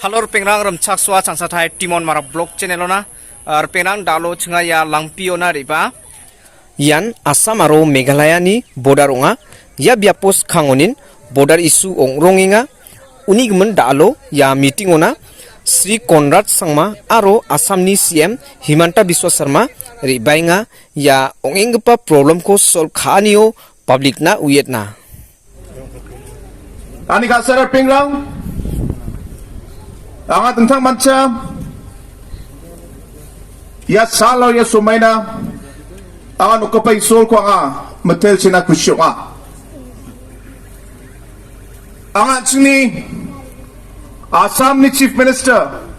Halor pengrang ram chakswa changsathai Timon Mara blog channel na pengrang dalo chngaya langpio na riba Yan Assam aro Meghalaya ni border onga ya biapos khangonin border issue ongronginga unigmen dalo ya meeting ona Sri Konrad Sangma aro Assam ni CM Himanta Biswa Sharma ribainga ya ongengpa problem ko solve khanio public na uyetna Ani kasar pengrang Angat tentang macam ya salo ya sumaina angan ukapay sol ko nga metel sina kusyo nga angat sini Assam ni Chief Minister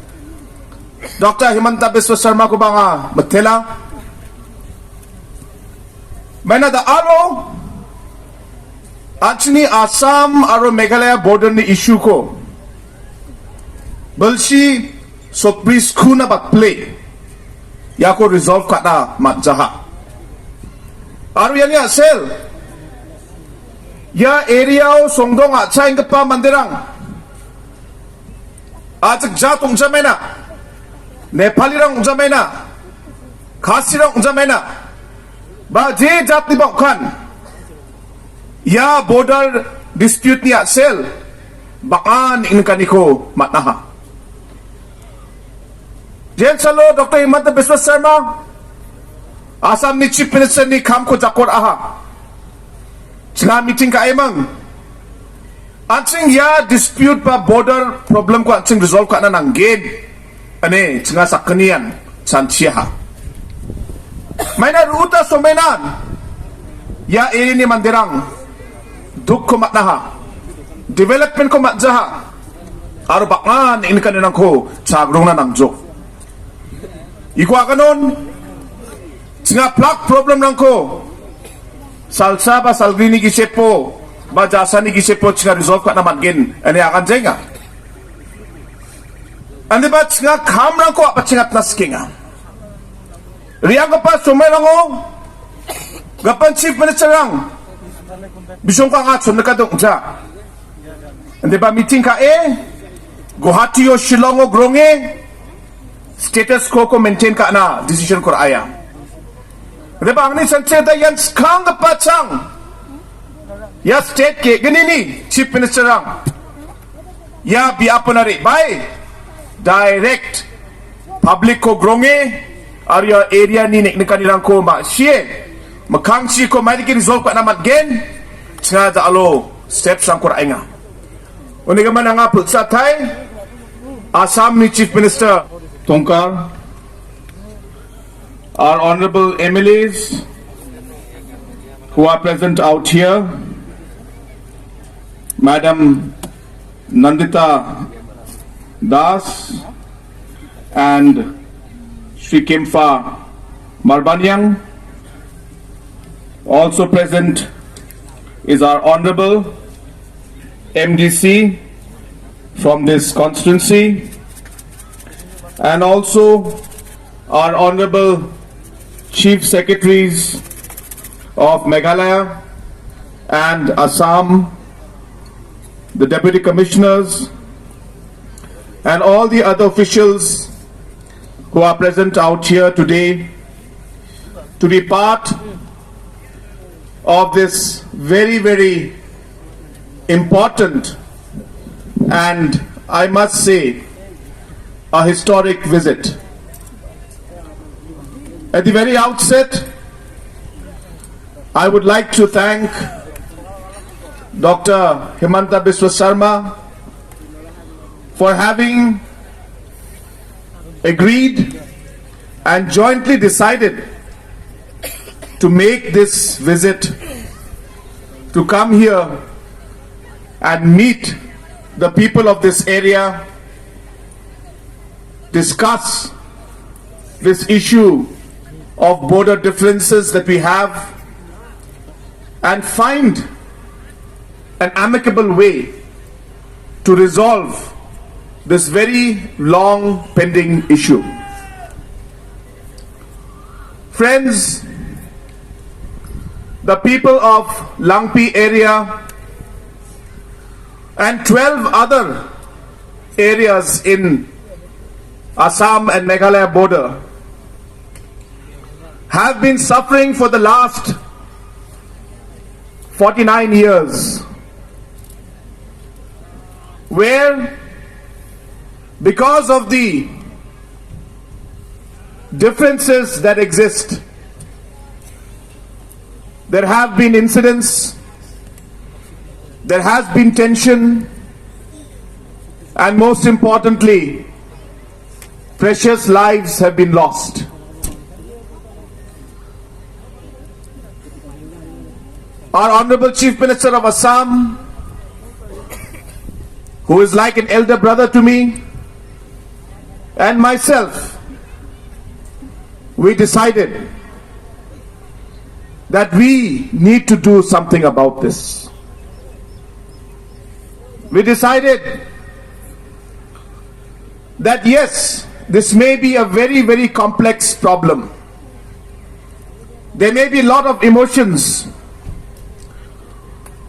Dr. Himanta Biswa Sharma ko ba nga metela maina da aro at sini Assam aro Meghalaya border ni issue ko Balsi surprise kuna bat play ya ko resolve kana mat jaha aru yani asel ya area o songdong acha ingpa mandirang ajak jatung jamena Nepali rang jamena khasi rang jamena ba je jatni bokhan ya border dispute ni asel bakan inkaniko matnaha Jen salo Dr. Himanta Biswa Sharma Assam ni Chief Minister ni kam ko jakor aha Chinga meeting ka emang Anching ya dispute pa border problem ko anching resolve ka na nang gain Ane chinga sakanian sanchiha Maina ruta somenan Ya iri ni mandirang Duk ko matnaha Development ko matjaha Aro bakan ini kaninang ko Chagrong na nang jok Iko akanon Singa plug problem lang ko Salsa ba salgrini gisepo Ba jasa ni gisepo Singa resolve ka naman gin Ani akan jenga Andi ba singa kam lang ko Apat singat naskinga Riyang ka pa sumay lang ko Gapan Chief Minister lang Bisong ka nga Sunod ka doon siya Andi ba meeting ka Guwahati o Shillong o Gronge Status quo ko maintain ka na decision ko raya. Diba ang ni sanseda yan skang pachang. Ya state ke ganini Chief Minister ang. Ya biapa na rin. By direct public ko gronge area area ni nek kanilang ko ma siye. Makang si ko may ki resolve ka naman gen. Nga da alo steps ang ko raya nga. Uni man nga putsa tay Assam ni Chief Minister Tonkar, our honorable MLAs who are present out here, Madam Nandita Das and Sri Kemfa Marbanyang. Also present is our honorable MDC from this constituency, and also our honorable chief secretaries of Meghalaya and Assam, the deputy commissioners, and all the other officials who are present out here today to be part of this very, very important and I must say a historic visit. At the very outset, I would like to thank Dr. Himanta Biswa Sharma for having agreed and jointly decided to make this visit to come here and meet the people of this area, discuss this issue of border differences that we have and find an amicable way to resolve this very long pending issue. Friends, the people of Langpi area and 12 other areas in Assam and Meghalaya border have been suffering for the last 49 years, where because of the differences that exist, there have been incidents, there has been tension, and most importantly, precious lives have been lost. Our Honorable Chief Minister of Assam, who is like an elder brother to me, and myself, we decided that we need to do something about this. We decided that yes, this may be a very, very complex problem. There may be a lot of emotions,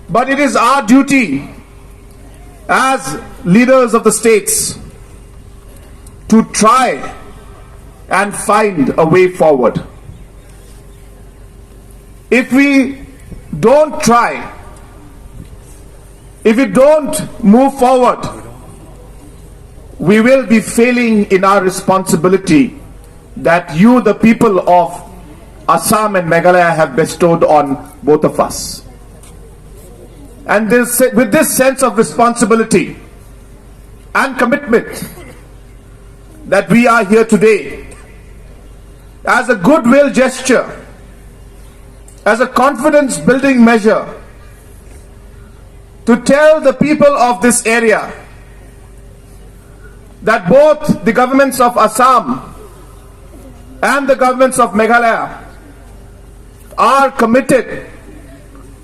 but it is our duty as leaders of the states to try and find a way forward. If we don't try, if we don't move forward, we will be failing in our responsibility that you, the people of Assam and Meghalaya, have bestowed on both of us. And with this sense of responsibility and commitment that we are here today, as a goodwill gesture, as a confidence building measure, to tell the people of this area that both the governments of Assam and the governments of Meghalaya are committed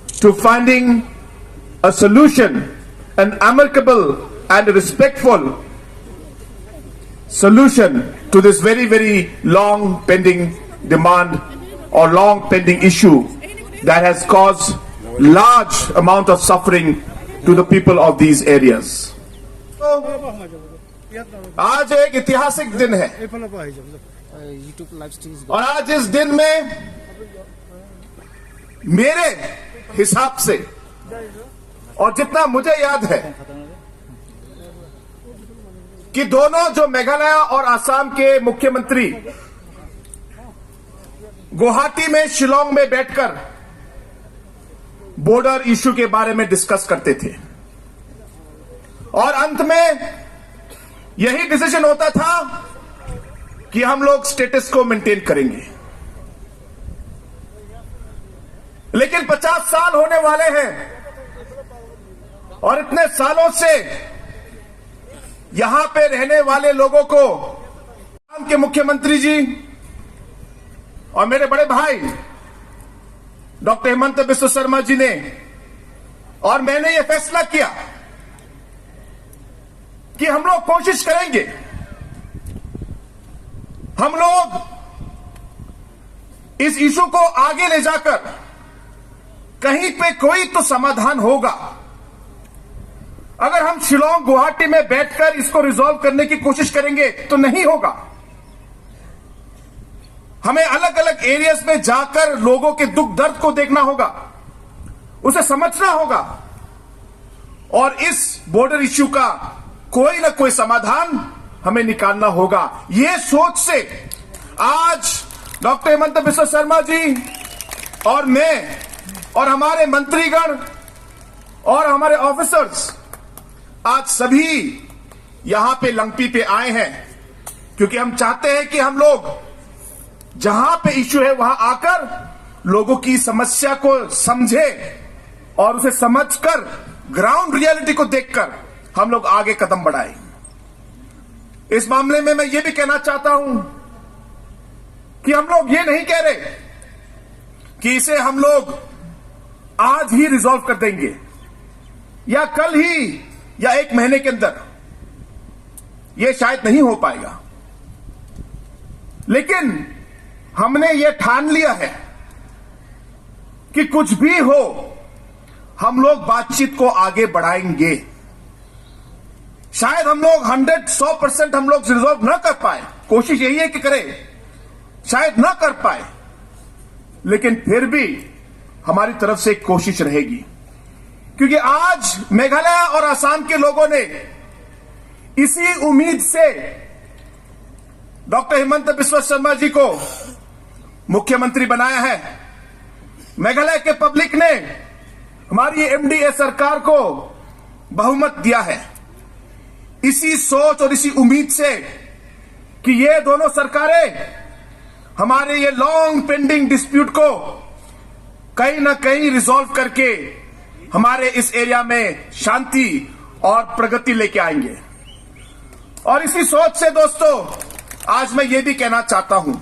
to finding a solution, an amicable and respectful solution to this very, very long pending demand or long pending issue that has caused large amount of suffering to the people of these areas. आज एक ऐतिहासिक दिन है और आज इस दिन में मेरे हिसाब से और जितना मुझे याद है कि दोनों जो मेघालय और असम के मुख्यमंत्री गुवाहाटी में, शिलोंग में बैठकर बॉर्डर इशू के बारे में डिस्कस करते थे और अंत में यही डिसीजन होता था कि हम लोग स्टेटस को मेंटेन करेंगे। लेकिन 50 साल होने वाले हैं और इतने सालों से यहां पे रहने वाले लोगों को असम के मुख्यमंत्री जी और मेरे बड़े भाई डॉक्टर हेमंत बिस्वा शर्मा जी ने और मैंने ये फैसला किया कि हम लोग कोशिश करेंगे, हम लोग इस इशू को आगे ले जाकर कहीं पे कोई तो समाधान होगा। अगर हम शिलोंग, गुवाहाटी में बैठकर इसको रिजॉल्व करने की कोशिश करेंगे तो नहीं होगा। हमें अलग अलग एरियाज में जाकर लोगों के दुख दर्द को देखना होगा, उसे समझना होगा और इस बॉर्डर इश्यू का कोई ना कोई समाधान हमें निकालना होगा। ये सोच से आज डॉक्टर हेमंत बिस्वा शर्मा जी और मैं और हमारे मंत्रीगण और हमारे ऑफिसर्स आज सभी यहां पे लंगपी पे आए हैं, क्योंकि हम चाहते हैं कि हम लोग जहां पे इश्यू है वहां आकर लोगों की समस्या को समझे और उसे समझकर ग्राउंड रियलिटी को देखकर हम लोग आगे कदम बढ़ाएं। इस मामले में मैं ये भी कहना चाहता हूं कि हम लोग ये नहीं कह रहे कि इसे हम लोग आज ही रिजॉल्व कर देंगे या कल ही या एक महीने के अंदर, यह शायद नहीं हो पाएगा। लेकिन हमने ये ठान लिया है कि कुछ भी हो हम लोग बातचीत को आगे बढ़ाएंगे। शायद हम लोग 100% हम लोग रिजॉल्व न कर पाए, कोशिश यही है कि करें, शायद न कर पाए, लेकिन फिर भी हमारी तरफ से एक कोशिश रहेगी। क्योंकि आज मेघालय और असम के लोगों ने इसी उम्मीद से डॉक्टर हिमंत बिस्वा शर्मा जी को मुख्यमंत्री बनाया है। मेघालय के पब्लिक ने हमारी एमडीए सरकार को बहुमत दिया है, इसी सोच और इसी उम्मीद से कि ये दोनों सरकारें हमारे ये लॉन्ग पेंडिंग डिस्प्यूट को कहीं ना कहीं रिजॉल्व करके हमारे इस एरिया में शांति और प्रगति लेके आएंगे। और इसी सोच से दोस्तों आज मैं ये भी कहना चाहता हूं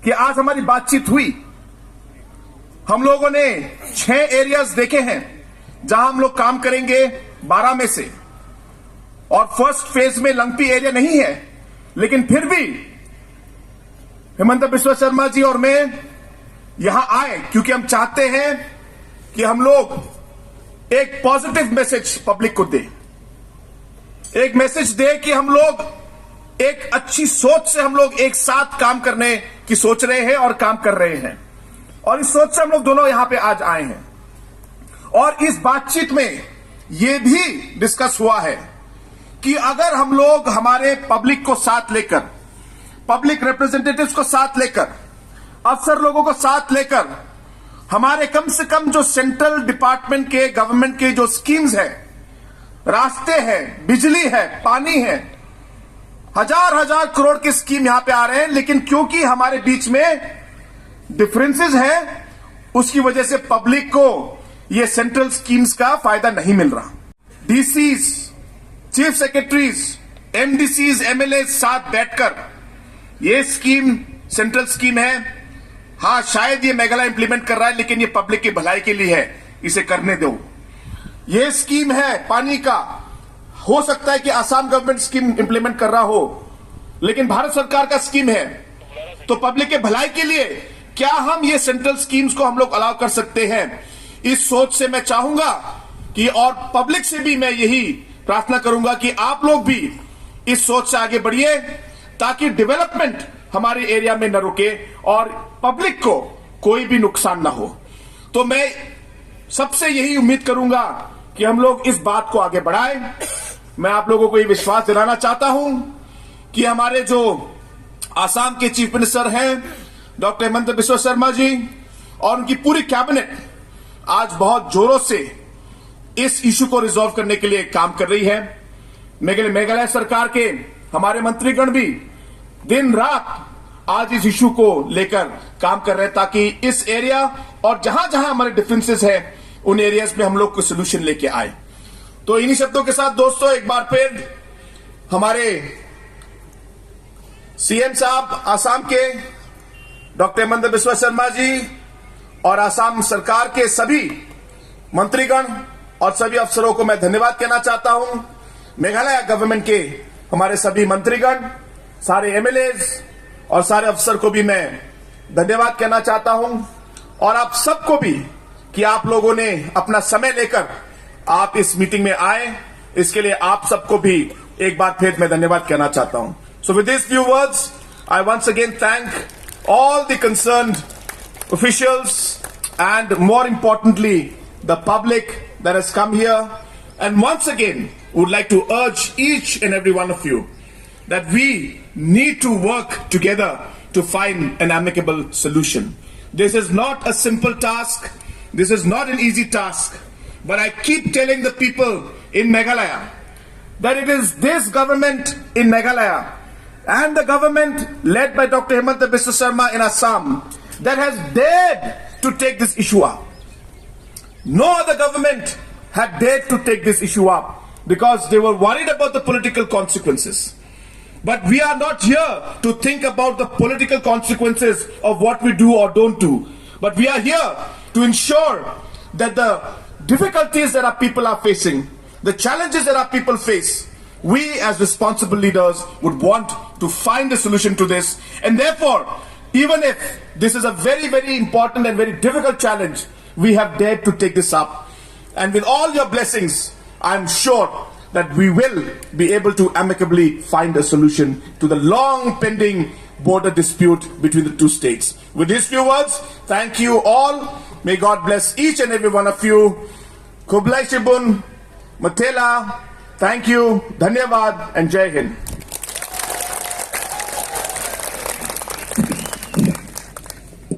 कि आज हमारी बातचीत हुई, हम लोगों ने 6 एरियाज देखे हैं जहां हम लोग काम करेंगे 12 में से, और फर्स्ट फेज में लंगपी एरिया नहीं है, लेकिन फिर भी हिमंत बिस्वा शर्मा जी और मैं यहां आए क्योंकि हम चाहते हैं कि हम लोग एक पॉजिटिव मैसेज पब्लिक को दें, एक मैसेज दे कि हम लोग एक अच्छी सोच से हम लोग एक साथ काम करने की सोच रहे हैं और काम कर रहे हैं, और इस सोच से हम लोग दोनों यहां पे आज आए हैं। और इस बातचीत में यह भी डिस्कस हुआ है कि अगर हम लोग हमारे पब्लिक को साथ लेकर, पब्लिक रिप्रेजेंटेटिव्स को साथ लेकर, अफसर लोगों को साथ लेकर, हमारे कम से कम जो सेंट्रल डिपार्टमेंट के गवर्नमेंट के जो स्कीम्स है, रास्ते हैं, बिजली है, पानी है, हजार करोड़ के स्कीम यहां पे आ रहे हैं, लेकिन क्योंकि हमारे बीच में डिफरेंसेस है, उसकी वजह से पब्लिक को ये सेंट्रल स्कीम्स का फायदा नहीं मिल रहा। डीसीज, चीफ सेक्रेटरीज, एमडीसीज, एमएलए साथ बैठकर ये स्कीम सेंट्रल स्कीम है, हां शायद ये मेघालय इंप्लीमेंट कर रहा है, लेकिन ये पब्लिक की भलाई के लिए है, इसे करने दो। ये स्कीम है पानी का, हो सकता है कि आसाम गवर्नमेंट स्कीम इंप्लीमेंट कर रहा हो, लेकिन भारत सरकार का स्कीम है, तो पब्लिक के भलाई के लिए क्या हम ये सेंट्रल स्कीम्स को हम लोग अलाउ कर सकते हैं? इस सोच से मैं चाहूंगा कि, और पब्लिक से भी मैं यही प्रार्थना करूंगा कि आप लोग भी इस सोच से आगे बढ़िए, ताकि डेवलपमेंट हमारे एरिया में न रुके और पब्लिक को कोई भी नुकसान ना हो। तो मैं सबसे यही उम्मीद करूंगा कि हम लोग इस बात को आगे बढ़ाएं। मैं आप लोगों को ये विश्वास दिलाना चाहता हूं कि हमारे जो आसाम के चीफ मिनिस्टर हैं डॉक्टर हिमंत बिस्वा शर्मा जी और उनकी पूरी कैबिनेट आज बहुत जोरों से इस इशू को रिजॉल्व करने के लिए काम कर रही है। मेघालय सरकार के हमारे मंत्रीगण भी दिन रात आज इस इशू को लेकर काम कर रहे हैं, ताकि इस एरिया और जहां जहां हमारे डिफरेंसेस है उन एरियाज में हम लोग कोई सोल्यूशन लेके आए। तो इन्हीं शब्दों के साथ दोस्तों एक बार फिर हमारे सीएम साहब आसाम के डॉक्टर हिमंत बिस्वा शर्मा जी और आसाम सरकार के सभी मंत्रीगण और सभी अफसरों को मैं धन्यवाद कहना चाहता हूं। मेघालय गवर्नमेंट के हमारे सभी मंत्रीगण, सारे एमएलएज और सारे अफसर को भी मैं धन्यवाद कहना चाहता हूं, और आप सबको भी कि आप लोगों ने अपना समय लेकर आप इस मीटिंग में आए, इसके लिए आप सबको भी एक बार फिर मैं धन्यवाद कहना चाहता हूं। So with this few words I once again thank all the concerned officials and more importantly the public that has come here, and once again would like to urge each and every one of you that we need to work together to find an amicable solution. This is not a simple task, this is not an easy task, but I keep telling the people in Meghalaya that it is this government in Meghalaya and the government led by Dr. Himant Biswa Sharma in Assam that has dared to take this issue up. No other government had dared to take this issue up because they were worried about the political consequences. But we are not here to think about the political consequences of what we do or don't do. But we are here to ensure that the difficulties that our people are facing, the challenges that our people face, we as responsible leaders would want to find a solution to this. And therefore, even if this is a very, very important and very difficult challenge, we have dared to take this up. And with all your blessings, I'm sure that we will be able to amicably find a solution to the long pending border dispute between the two states. With these few words, thank you all. May God bless each and every one of you. Kublai Shibun, Matela, thank you, Dhanyavad, and Jai Hind.